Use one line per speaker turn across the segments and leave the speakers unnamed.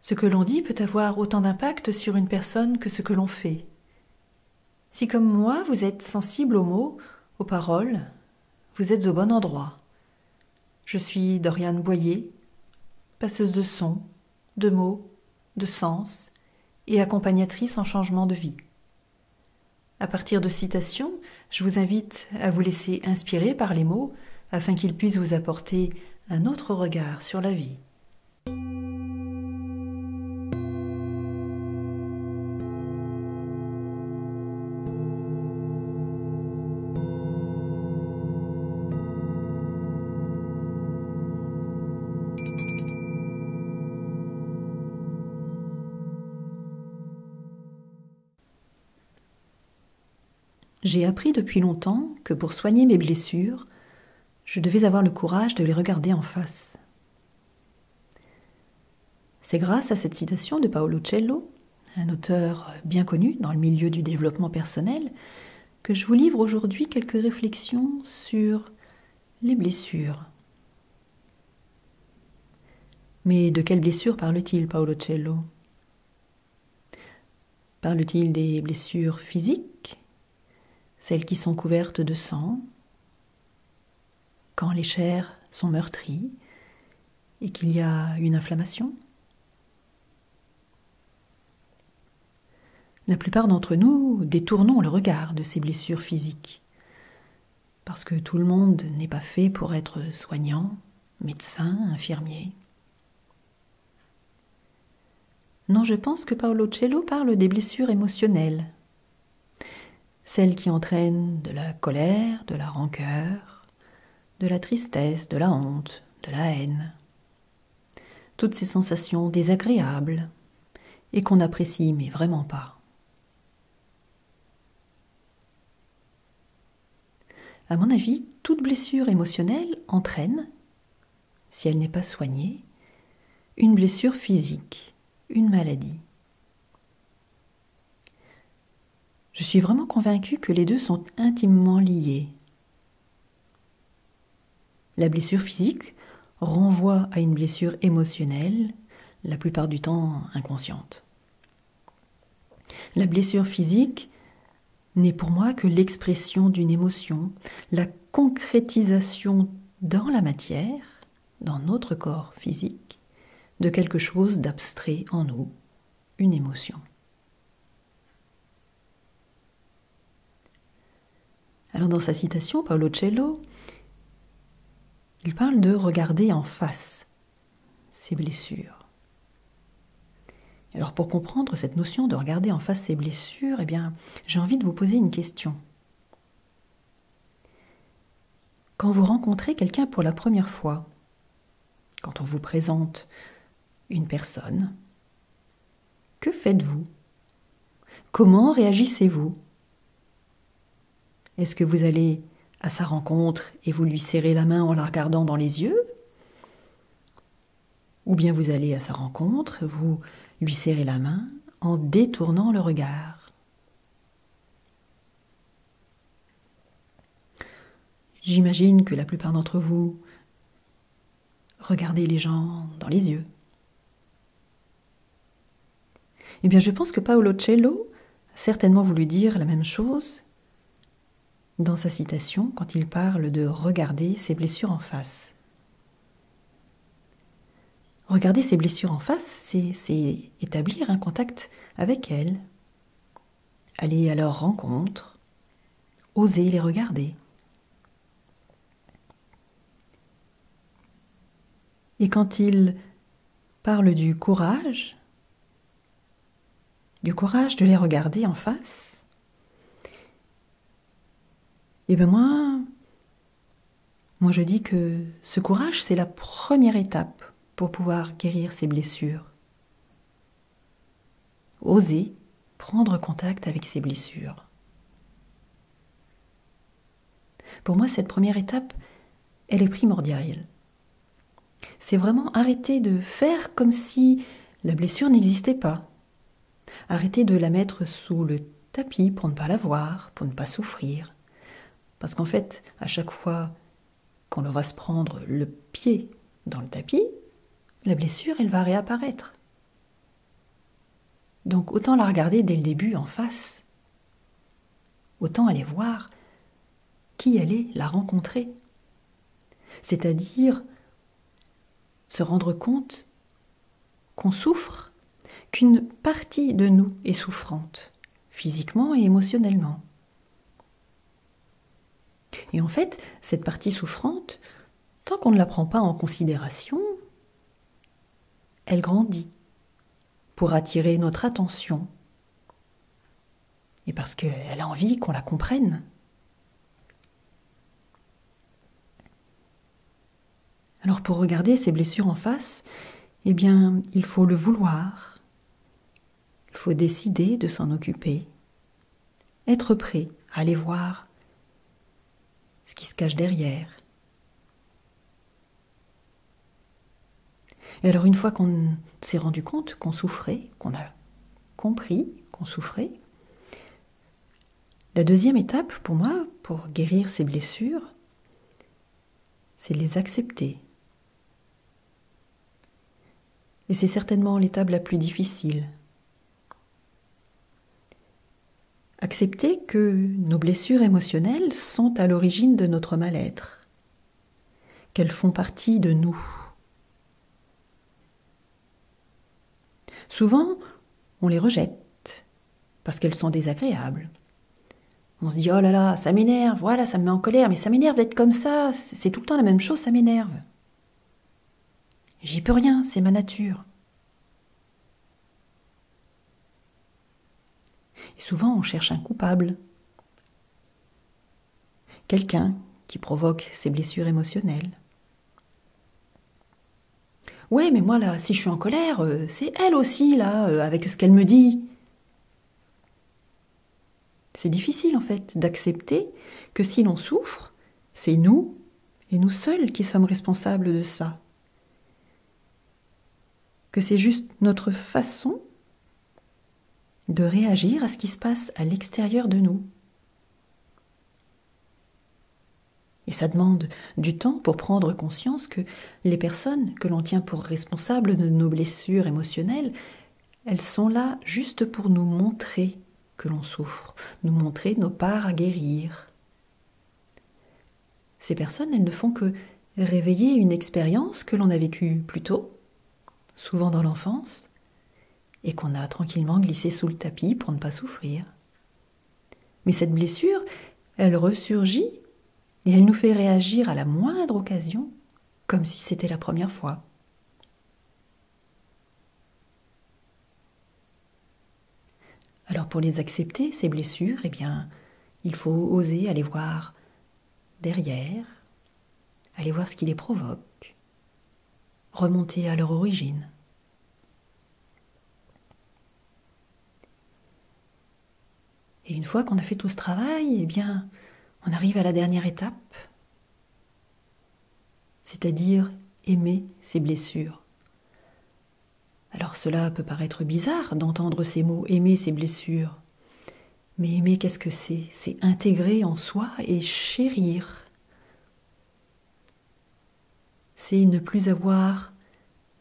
Ce que l'on dit peut avoir autant d'impact sur une personne que ce que l'on fait. Si comme moi, vous êtes sensible aux mots, aux paroles, vous êtes au bon endroit. Je suis Doriane Boyer, passeuse de sons, de mots, de sens et accompagnatrice en changement de vie. À partir de citations, je vous invite à vous laisser inspirer par les mots afin qu'ils puissent vous apporter un autre regard sur la vie. J'ai appris depuis longtemps que pour soigner mes blessures, je devais avoir le courage de les regarder en face. C'est grâce à cette citation de Paolo Coelho, un auteur bien connu dans le milieu du développement personnel, que je vous livre aujourd'hui quelques réflexions sur les blessures. Mais de quelles blessures parle-t-il, Paolo Coelho? Parle-t-il des blessures physiques, celles qui sont couvertes de sang, quand les chairs sont meurtries et qu'il y a une inflammation? La plupart d'entre nous détournons le regard de ces blessures physiques, parce que tout le monde n'est pas fait pour être soignant, médecin, infirmier. Non, je pense que Paolo Coelho parle des blessures émotionnelles, celles qui entraînent de la colère, de la rancœur, de la tristesse, de la honte, de la haine. Toutes ces sensations désagréables et qu'on apprécie mais vraiment pas. À mon avis, toute blessure émotionnelle entraîne, si elle n'est pas soignée, une blessure physique, une maladie. Je suis vraiment convaincue que les deux sont intimement liés. La blessure physique renvoie à une blessure émotionnelle, la plupart du temps inconsciente. La blessure physique n'est pour moi que l'expression d'une émotion, la concrétisation dans la matière, dans notre corps physique, de quelque chose d'abstrait en nous, une émotion. Alors dans sa citation, Paolo Coelho, il parle de regarder en face ses blessures. Alors pour comprendre cette notion de regarder en face ses blessures, eh bien, j'ai envie de vous poser une question. Quand vous rencontrez quelqu'un pour la première fois, quand on vous présente une personne, que faites-vous? Comment réagissez-vous? Est-ce que vous allez à sa rencontre et vous lui serrez la main en la regardant dans les yeux? Ou bien vous allez à sa rencontre, vous lui serrez la main en détournant le regard? J'imagine que la plupart d'entre vous regardez les gens dans les yeux. Eh bien, je pense que Paolo Coelho a certainement voulu dire la même chose dans sa citation quand il parle de regarder ses blessures en face. Regarder ses blessures en face, c'est établir un contact avec elles, aller à leur rencontre, oser les regarder. Et quand il parle du courage de les regarder en face, eh bien moi je dis que ce courage, c'est la première étape pour pouvoir guérir ses blessures. Oser prendre contact avec ses blessures. Pour moi, cette première étape, elle est primordiale. C'est vraiment arrêter de faire comme si la blessure n'existait pas. Arrêter de la mettre sous le tapis pour ne pas la voir, pour ne pas souffrir. Parce qu'en fait, à chaque fois qu'on va se prendre le pied dans le tapis, la blessure, elle va réapparaître. Donc autant la regarder dès le début en face. Autant aller voir qui elle est, la rencontrer. C'est-à-dire se rendre compte qu'on souffre, qu'une partie de nous est souffrante, physiquement et émotionnellement. Et en fait, cette partie souffrante, tant qu'on ne la prend pas en considération, elle grandit pour attirer notre attention et parce qu'elle a envie qu'on la comprenne. Alors pour regarder ces blessures en face, eh bien, il faut le vouloir, il faut décider de s'en occuper, être prêt à aller voir ce qui se cache derrière. Et alors une fois qu'on s'est rendu compte qu'on souffrait, qu'on a compris qu'on souffrait, la deuxième étape pour moi, pour guérir ces blessures, c'est de les accepter. Et c'est certainement l'étape la plus difficile. Accepter que nos blessures émotionnelles sont à l'origine de notre mal-être, qu'elles font partie de nous. Souvent, on les rejette parce qu'elles sont désagréables. On se dit « Oh là là, ça m'énerve, voilà, ça me met en colère, mais ça m'énerve d'être comme ça, c'est tout le temps la même chose, ça m'énerve. J'y peux rien, c'est ma nature. » Et souvent, on cherche un coupable. Quelqu'un qui provoque ces blessures émotionnelles. Ouais, mais moi là, si je suis en colère, c'est elle aussi là, avec ce qu'elle me dit. C'est difficile en fait d'accepter que si l'on souffre, c'est nous et nous seuls qui sommes responsables de ça. Que c'est juste notre façon de réagir à ce qui se passe à l'extérieur de nous. Et ça demande du temps pour prendre conscience que les personnes que l'on tient pour responsables de nos blessures émotionnelles, elles sont là juste pour nous montrer que l'on souffre, nous montrer nos parts à guérir. Ces personnes, elles ne font que réveiller une expérience que l'on a vécue plus tôt, souvent dans l'enfance, et qu'on a tranquillement glissée sous le tapis pour ne pas souffrir. Mais cette blessure, elle ressurgit et elle nous fait réagir à la moindre occasion, comme si c'était la première fois. Alors pour les accepter, ces blessures, eh bien, il faut oser aller voir derrière, aller voir ce qui les provoque, remonter à leur origine. Et une fois qu'on a fait tout ce travail, eh bien, on arrive à la dernière étape, c'est-à-dire aimer ses blessures. Alors cela peut paraître bizarre d'entendre ces mots, aimer ses blessures. Mais aimer, qu'est-ce que c'est? C'est intégrer en soi et chérir. C'est ne plus avoir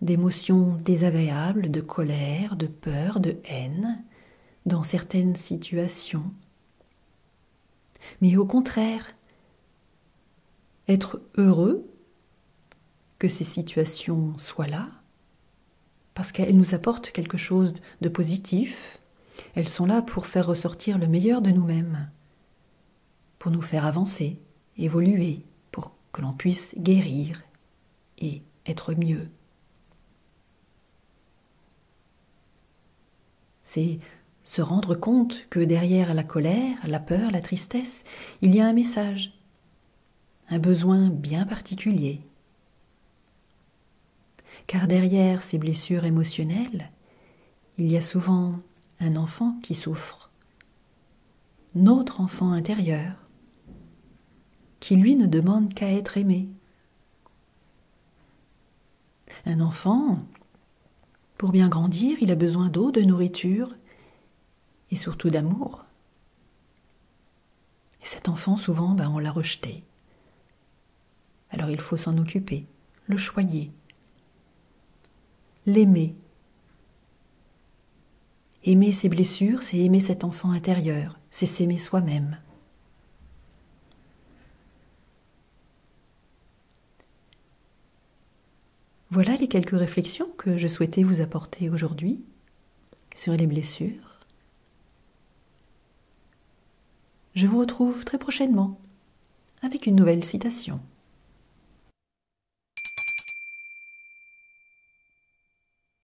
d'émotions désagréables, de colère, de peur, de haine dans certaines situations. Mais au contraire, être heureux que ces situations soient là, parce qu'elles nous apportent quelque chose de positif. Elles sont là pour faire ressortir le meilleur de nous-mêmes, pour nous faire avancer, évoluer, pour que l'on puisse guérir et être mieux. C'est se rendre compte que derrière la colère, la peur, la tristesse, il y a un message, un besoin bien particulier. Car derrière ces blessures émotionnelles, il y a souvent un enfant qui souffre, notre enfant intérieur, qui lui ne demande qu'à être aimé. Un enfant, pour bien grandir, il a besoin d'eau, de nourriture et surtout d'amour. Et cet enfant, souvent, on l'a rejeté. Alors il faut s'en occuper, le choyer, l'aimer Aimer ses blessures, c'est aimer cet enfant intérieur, c'est s'aimer soi-même. Voilà les quelques réflexions que je souhaitais vous apporter aujourd'hui sur les blessures. Je vous retrouve très prochainement avec une nouvelle citation.